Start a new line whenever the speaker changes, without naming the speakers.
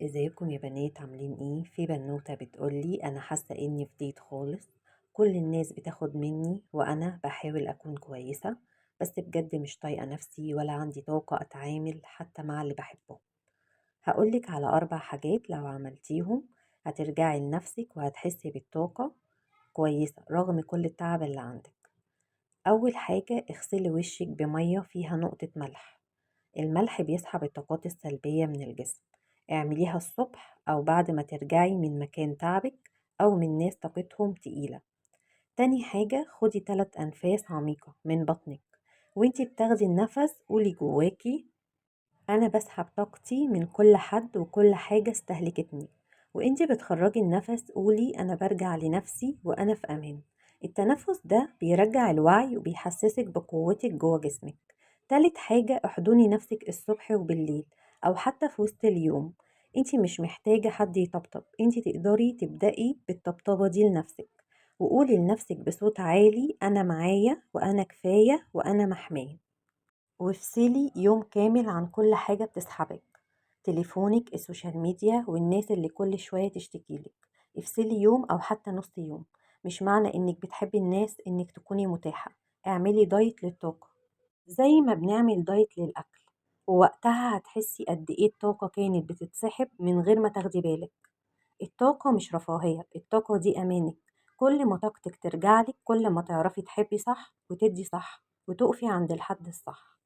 ازيكم يا بنات عاملين ايه؟ في بنوتة بتقولي انا حاسة اني فضيت خالص. كل الناس بتاخد مني وانا بحاول اكون كويسة، بس بجد مش طايقة نفسي ولا عندي طاقة اتعامل حتى مع اللي بحبهم. هقولك على 4 حاجات لو عملتيهم هترجعي لنفسك وهتحسي بالطاقة كويسة رغم كل التعب اللي عندك. اول حاجة اغسلي وشك بمية فيها نقطة ملح. الملح بيسحب الطاقات السلبية من الجسم. اعمليها الصبح أو بعد ما ترجعي من مكان تعبك أو من ناس طاقتهم تقيلة. تاني حاجة خدي 3 أنفاس عميقة من بطنك، وانتي بتاخدي النفس قولي جواكي: أنا بسحب طاقتي من كل حد وكل حاجة استهلكتني. وانتي بتخرجي النفس قولي: أنا برجع لنفسي وأنا في أمان. التنفس ده بيرجع الوعي وبيحسسك بقوتك جوه جسمك. تالت حاجة احضني نفسك الصبح وبالليل أو حتى في وسط اليوم. انتي مش محتاجة حد يطبطب، انتي تقدري تبدأي بالطبطبة دي لنفسك. وقولي لنفسك بصوت عالي: أنا معايا وأنا كفاية وأنا محمية. وافصلي يوم كامل عن كل حاجة بتسحبك: تليفونك، السوشيال ميديا، والناس اللي كل شوية تشتكيلك. افصلي يوم أو حتى نص يوم. مش معنى انك بتحبي الناس انك تكوني متاحة. اعملي دايت للطاقة زي ما بنعمل دايت للأكل، ووقتها هتحسي قد ايه الطاقة كانت بتتسحب من غير ما تاخدي بالك. الطاقة مش رفاهية، الطاقة دي أمانك. كل ما طاقتك ترجعلك كل ما تعرفي تحبي صح وتدي صح وتقفي عند الحد الصح.